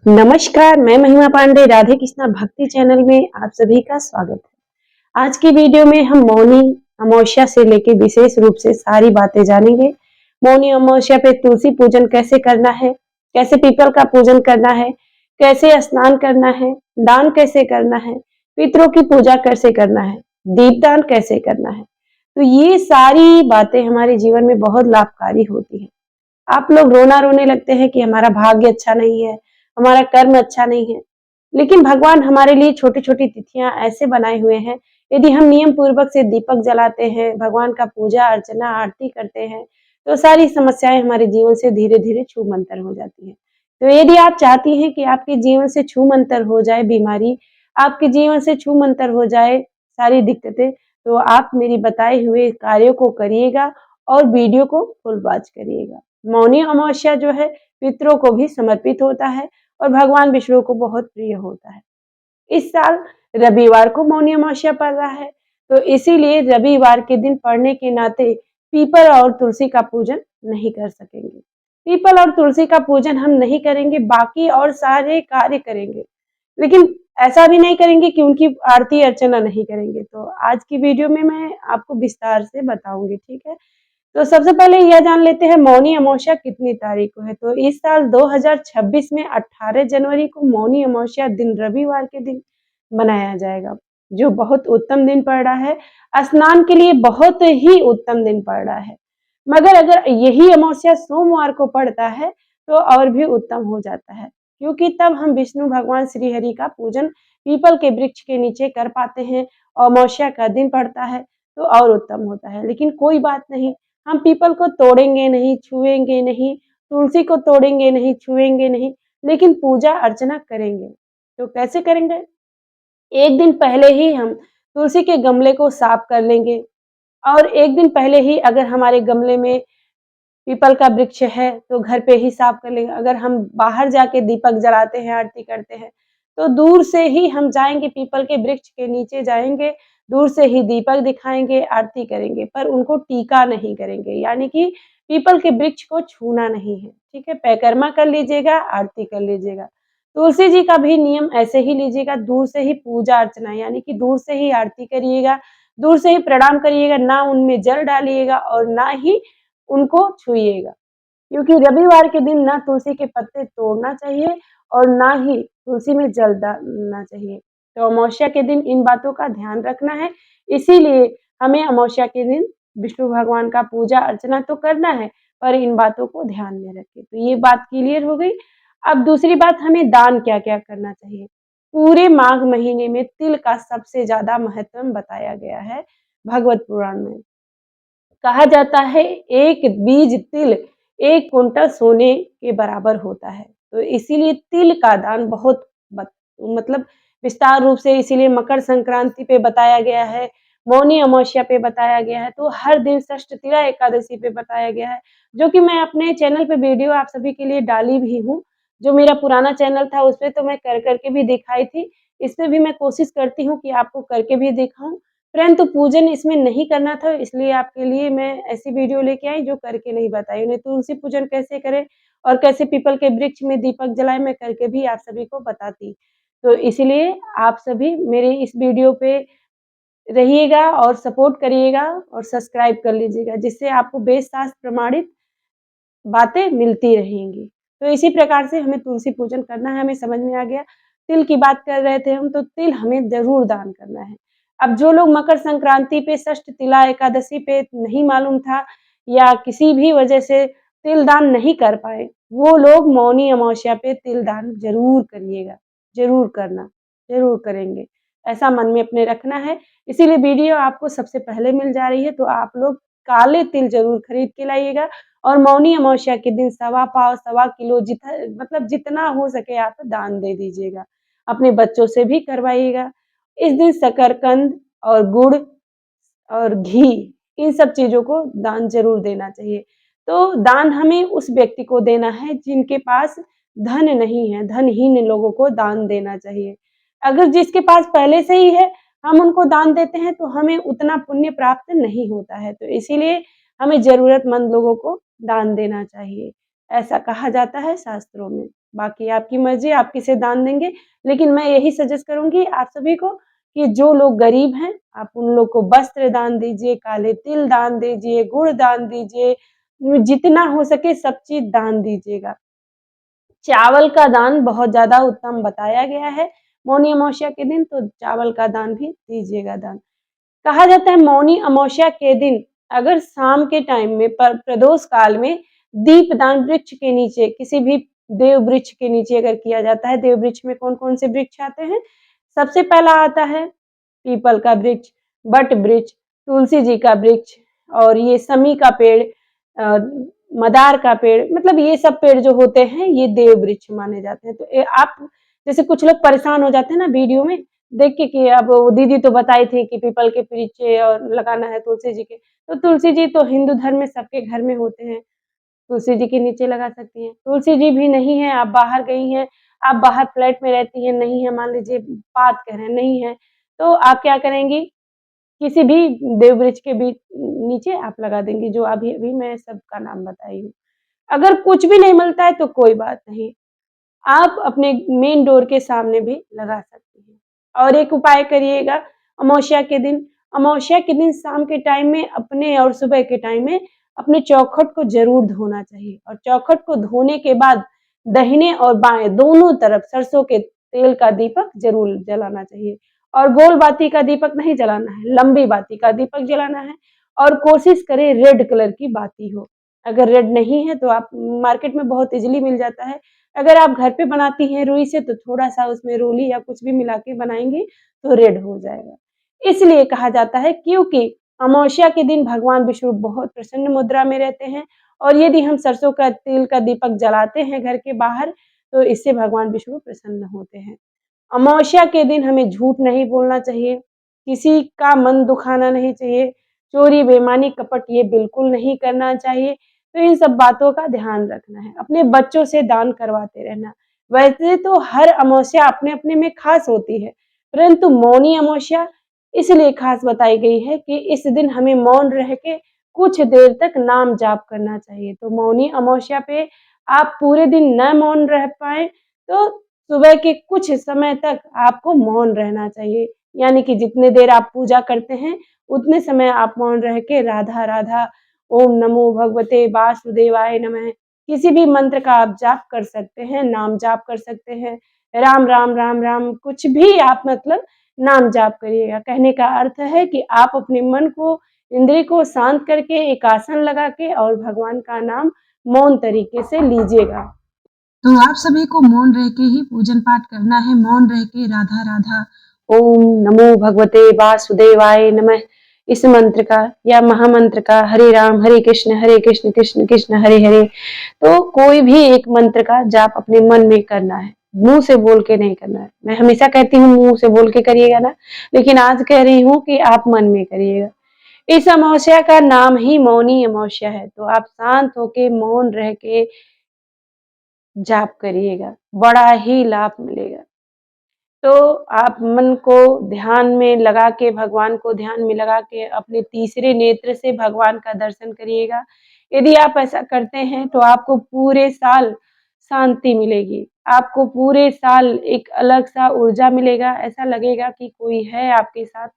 नमस्कार, मैं महिमा पांडे राधे कृष्णा भक्ति चैनल में आप सभी का स्वागत है। आज की वीडियो में हम मौनी अमावस्या से लेके विशेष रूप से सारी बातें जानेंगे। मौनी अमावस्या पे तुलसी पूजन कैसे करना है, कैसे पीपल का पूजन करना है, कैसे स्नान करना है, दान कैसे करना है, पितरों की पूजा कैसे करना है, दीपदान कैसे करना है। तो ये सारी बातें हमारे जीवन में बहुत लाभकारी होती है। आप लोग रोना रोने लगते हैं कि हमारा भाग्य अच्छा नहीं है, हमारा कर्म अच्छा नहीं है। लेकिन भगवान हमारे लिए छोटी-छोटी तिथियां ऐसे बनाए हुए हैं, यदि हम नियम पूर्वक से दीपक जलाते हैं, भगवान का पूजा अर्चना आरती करते हैं, तो सारी समस्याएं हमारे जीवन से धीरे-धीरे छूमंतर हो जाती हैं। तो यदि आप चाहती हैं कि आपके जीवन से छूमंतर हो जाए बीमारी, आपके जीवन से छूमंतर हो जाए सारी दिक्कतें, तो आप मेरी बताए हुए कार्यों को करिएगा और वीडियो को फुल वॉच करिएगा। मौनी अमावस्या जो है पितरों को भी समर्पित होता है और भगवान विष्णु को बहुत प्रिय होता है। इस साल रविवार को मौनी अमावस्या पड़ रहा है, तो इसीलिए रविवार के दिन पड़ने के नाते पीपल और तुलसी का पूजन नहीं कर सकेंगे। पीपल और तुलसी का पूजन हम नहीं करेंगे, बाकी और सारे कार्य करेंगे, लेकिन ऐसा भी नहीं करेंगे कि उनकी आरती अर्चना नहीं करेंगे। तो आज की वीडियो में मैं आपको विस्तार से बताऊंगी, ठीक है। तो सबसे पहले यह जान लेते हैं मौनी अमावस्या कितनी तारीख को है। तो इस साल 2026 में 18 जनवरी को मौनी अमावस्या दिन रविवार के दिन मनाया जाएगा, जो बहुत उत्तम दिन पड़ रहा है। स्नान के लिए बहुत ही उत्तम दिन पड़ रहा है, मगर अगर यही अमावस्या सोमवार को पड़ता है तो और भी उत्तम हो जाता है, क्योंकि तब हम विष्णु भगवान श्री हरि का पूजन पीपल के वृक्ष के नीचे कर पाते हैं और अमावस्या का दिन पड़ता है तो और उत्तम होता है। लेकिन कोई बात नहीं, हम पीपल को तोड़ेंगे नहीं, छुएंगे नहीं, तुलसी को तोड़ेंगे नहीं, छुएंगे नहीं, लेकिन पूजा अर्चना करेंगे। तो कैसे करेंगे? एक दिन पहले ही हम तुलसी के गमले को साफ कर लेंगे और एक दिन पहले ही अगर हमारे गमले में पीपल का वृक्ष है तो घर पे ही साफ कर लेंगे। अगर हम बाहर जाके दीपक जलाते हैं, आरती करते हैं, तो दूर से ही हम जाएँगे, पीपल के वृक्ष के नीचे जाएँगे, दूर से ही दीपक दिखाएँगे, आरती करेंगे, पर उनको टीका नहीं करेंगे, यानी कि पीपल के वृक्ष को छूना नहीं है, ठीक है? परिक्रमा कर लीजिएगा, आरती कर लीजिएगा। तुलसी जी का भी नियम ऐसे ही लीजिएगा, दूर से ही पूजा अर्चना यानी कि दूर से ही आरती करिएगा, दूर से ही प्रणाम करिएगा, ना उनमें जल डालिएगा और ना ही उनको छुइएगा, क्योंकि रविवार के दिन ना तुलसी के पत्ते तोड़ना चाहिए और ना ही तुलसी में जल डालना चाहिए। तो अमावस्या के दिन इन बातों का ध्यान रखना है, इसीलिए हमें अमावस्या के दिन विष्णु भगवान का पूजा अर्चना तो करना है, पर इन बातों को ध्यान में रखें। तो ये बात क्लियर हो गई। अब दूसरी बात, हमें दान क्या-क्या करना चाहिए। पूरे माघ महीने में तिल का सबसे ज़्यादा महत्व बताया गया है भगवत पुराण में। कहा जाता है एक बीज तिल 1 कुंटल सोने के बराबर होता है। तो इसीलिए तिल का दान बहुत बत मतलब विस्तार रूप से इसीलिए मकर संक्रांति पे बताया गया है, मौनी अमावस्या पे बताया गया है, तो हर दिन षष्ठतिला एकादशी पे बताया गया है, जो कि मैं अपने चैनल पे वीडियो आप सभी के लिए डाली भी हूँ। जो मेरा पुराना चैनल था उसपे तो मैं कर के भी दिखाई थी, इसपे भी मैं कोशिश करती हूँ कि आपको करके भी दिखाऊँ। परंतु पूजन इसमें नहीं करना था, इसलिए आपके लिए मैं ऐसी वीडियो लेके आई जो करके नहीं बताई। उन्हें तुलसी पूजन कैसे करें और कैसे पीपल के वृक्ष में दीपक जलाएँ, मैं करके भी आप सभी को बताती। तो इसीलिए आप सभी मेरी इस वीडियो पे रहिएगा और सपोर्ट करिएगा और सब्सक्राइब कर लीजिएगा, जिससे आपको वेद शास्त्र प्रमाणित बातें मिलती रहेंगी। तो इसी प्रकार से हमें तुलसी पूजन करना है, हमें समझ में आ गया। तिल की बात कर रहे थे हम, तो तिल हमें ज़रूर दान करना है। अब जो लोग मकर संक्रांति पे, षष्ठतिला एकादशी पे नहीं मालूम था या किसी भी वजह से तिल दान नहीं कर पाए, वो लोग मौनी अमावस्या पे तिल दान ज़रूर करिएगा, ज़रूर करना, ज़रूर करेंगे। ऐसा मन में अपने रखना है, इसीलिए वीडियो आपको सबसे पहले मिल जा रही है, तो आप लोग काले तिल ज़रूर खरीद के लाइएगा और मौनी अमावस्या के दिन सवा पाव, सवा किलो मतलब जितना हो सके आप दान दे दीजिएगा। अपने बच्चों से भी करवाइएगा। इस दिन शकरकंद और गुड़ और घी, इन सब चीज़ों को दान ज़रूर देना चाहिए। तो दान हमें उस व्यक्ति को देना है जिनके पास धन नहीं है, धनहीन लोगों को दान देना चाहिए। अगर जिसके पास पहले से ही है, हम उनको दान देते हैं तो हमें उतना पुण्य प्राप्त नहीं होता है। तो इसीलिए हमें ज़रूरतमंद लोगों को दान देना चाहिए, ऐसा कहा जाता है शास्त्रों में। बाकी आपकी मर्जी, आप किसे दान देंगे। लेकिन मैं यही सजेस्ट करूँगी आप सभी को कि जो लोग गरीब हैं, आप उन लोग को वस्त्र दान दीजिए, काले तिल दान दीजिए, गुड़ दान दीजिए, जितना हो सके सब चीज़ दान दीजिएगा। चावल का दान बहुत ज़्यादा उत्तम बताया गया है मौनी अमावस्या के दिन, तो चावल का दान भी दीजिएगा दान। कहा जाता है मौनी अमावस्या के दिन अगर शाम के टाइम में प्रदोष काल में दीपदान वृक्ष के नीचे, किसी भी देव वृक्ष के नीचे अगर किया जाता है, देव वृक्ष में कौन-कौन से वृक्ष आते हैं? सबसे पहला आता है पीपल का वृक्ष, बट वृक्ष, तुलसी जी का वृक्ष और ये समी का पेड़, मदार का पेड़, मतलब ये सब पेड़ जो होते हैं ये देव वृक्ष माने जाते हैं। तो आप जैसे कुछ लोग परेशान हो जाते हैं ना वीडियो में देख के कि अब वो दीदी तो बताई थी कि पीपल के वृक्ष और लगाना है तुलसी जी के, तो तुलसी जी तो हिंदू धर्म में सबके घर में होते हैं, तुलसी जी के नीचे लगा सकती हैं। तुलसी जी भी नहीं है, आप बाहर गई हैं, आप बाहर फ्लैट में रहती हैं, नहीं है, मान लीजिए बात कह रहे हैं, नहीं है, तो आप क्या करेंगी? किसी भी देव वृक्ष के नीचे आप लगा देंगी, जो अभी-अभी मैं सबका नाम बताई हूँ। अगर कुछ भी नहीं मिलता है तो कोई बात नहीं, आप अपने मेन डोर के सामने भी लगा सकती हैं। और एक उपाय करिएगा अमावस्या के दिन, अमावस्या के दिन शाम के टाइम में अपने और सुबह के टाइम में अपने चौखट को ज़रूर धोना चाहिए और चौखट को धोने के बाद दाहिने और बाएँ दोनों तरफ सरसों के तेल का दीपक ज़रूर जलाना चाहिए और गोल बाती का दीपक नहीं जलाना है, लंबी बाती का दीपक जलाना है और कोशिश करें रेड कलर की बाती हो। अगर रेड नहीं है तो आप मार्केट में बहुत ईज़िली मिल जाता है। अगर आप घर पे बनाती हैं रुई से तो थोड़ा-सा उसमें रोली या कुछ भी मिला के बनाएँगी तो रेड हो जाएगा। इसलिए कहा जाता है क्योंकि अमावस्या के दिन भगवान विष्णु बहुत प्रसन्न मुद्रा में रहते हैं और यदि हम सरसों का तेल का दीपक जलाते हैं घर के बाहर तो इससे भगवान विष्णु प्रसन्न होते हैं। अमावस्या के दिन हमें झूठ नहीं बोलना चाहिए, किसी का मन दुखाना नहीं चाहिए, चोरी, बेईमानी, कपट ये बिल्कुल नहीं करना चाहिए। तो इन सब बातों का ध्यान रखना है, अपने बच्चों से दान करवाते रहना। वैसे तो हर अमावस्या अपने-अपने में खास होती है, परंतु मौनी अमावस्या इसलिए खास बताई गई है कि इस दिन हमें मौन रह के कुछ देर तक नाम जाप करना चाहिए। तो मौनी अमावस्या पे आप पूरे दिन न मौन रह पाएँ तो सुबह के कुछ समय तक आपको मौन रहना चाहिए, यानी कि जितने देर आप पूजा करते हैं, उतने समय आप मौन रह के राधा राधा, ओम नमो भगवते वासुदेवाय नमः, किसी भी मंत्र का आप जाप कर सकते हैं, नाम जाप कर सकते हैं, राम राम राम राम, कुछ भी आप मतलब नाम जाप करिएगा। कहने का अर्थ है कि आप अपने मन को, इंद्रिय को शांत करके एक आसन लगा के और भगवान का नाम मौन तरीके से लीजिएगा। तो आप सभी को मौन रह के ही पूजन पाठ करना है, मौन रह के राधा राधा ओम नमो भगवते वासुदेवाय नमः इस मंत्र का या महामंत्र का हरे राम हरे कृष्ण कृष्ण कृष्ण हरे हरे, तो कोई भी एक मंत्र का जाप अपने मन में करना है, मुंह से बोल के नहीं करना है। मैं हमेशा कहती हूँ मुंह से बोल के करिएगा ना, लेकिन आज कह रही हूँ कि आप मन में करिएगा। इस अमावस्या का नाम ही मौनी अमावस्या है, तो आप शांत होके मौन रह के जाप करिएगा, बड़ा ही लाभ मिलेगा। तो आप मन को ध्यान में लगा के, भगवान को ध्यान में लगा के अपने तीसरे नेत्र से भगवान का दर्शन करिएगा। यदि आप ऐसा करते हैं तो आपको पूरे साल शांति मिलेगी, आपको पूरे साल एक अलग-सा ऊर्जा मिलेगा, ऐसा लगेगा कि कोई है आपके साथ,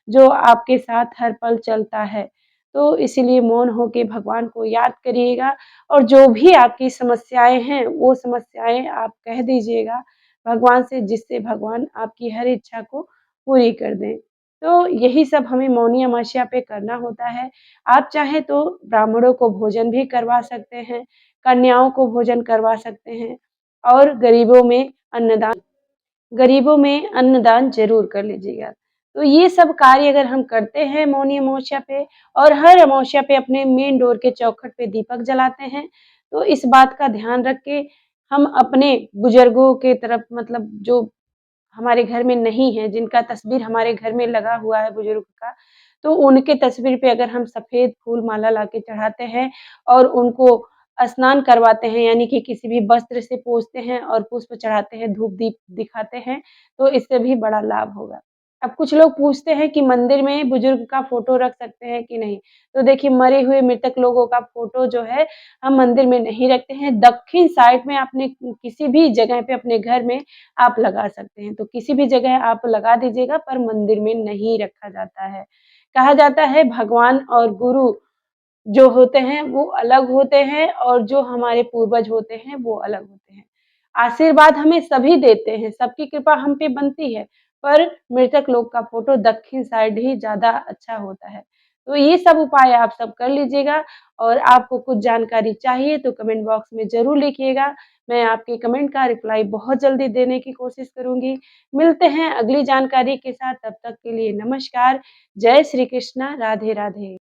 जो आपके साथ हर पल चलता है। तो इसीलिए मौन होके भगवान को याद करिएगा और जो भी आपकी समस्याएँ हैं, वो समस्याएँ आप कह दीजिएगा भगवान से, जिससे भगवान आपकी हर इच्छा को पूरी कर दें। तो यही सब हमें मौनी अमावस्या पे करना होता है। आप चाहें तो ब्राह्मणों को भोजन भी करवा सकते हैं, कन्याओं को भोजन करवा सकते हैं और गरीबों में अन्नदान ज़रूर कर लीजिएगा। तो ये सब कार्य अगर हम करते हैं मौनी अमावस्या पे और हर अमावस्या पे अपने मेन डोर के चौखट पे दीपक जलाते हैं, तो इस बात का ध्यान रख के हम अपने बुजुर्गों के तरफ, मतलब जो हमारे घर में नहीं है, जिनका तस्वीर हमारे घर में लगा हुआ है बुजुर्ग का, तो उनके तस्वीर पे अगर हम सफ़ेद फूल माला लाके चढ़ाते हैं और उनको स्नान करवाते हैं, यानी कि किसी भी वस्त्र से पोंछते हैं और पुष्प चढ़ाते हैं, धूप-दीप दिखाते हैं, तो इससे भी बड़ा लाभ होगा। अब कुछ लोग पूछते हैं कि मंदिर में बुजुर्ग का फोटो रख सकते हैं कि नहीं? तो देखिए मरे हुए मृतक लोगों का फोटो जो है हम मंदिर में नहीं रखते हैं। दक्षिण साइड में अपने किसी भी जगह पे अपने घर में आप लगा सकते हैं। तो किसी भी जगह आप लगा दीजिएगा पर मंदिर में नहीं रखा जाता है। कहा जाता है भगवान और गुरु जो होते हैं वो अलग होते हैं और जो हमारे पूर्वज होते हैं वो अलग होते हैं। आशीर्वाद हमें सभी देते हैं, सबकी कृपा हम पे बनती है, पर मृतक लोग का फ़ोटो दक्षिण साइड ही ज़्यादा अच्छा होता है। तो ये सब उपाय आप सब कर लीजिएगा और आपको कुछ जानकारी चाहिए तो कमेंट बॉक्स में ज़रूर लिखिएगा। मैं आपके कमेंट का रिप्लाई बहुत जल्दी देने की कोशिश करूँगी। मिलते हैं अगली जानकारी के साथ, तब तक के लिए नमस्कार। जय श्री कृष्णा, राधे राधे।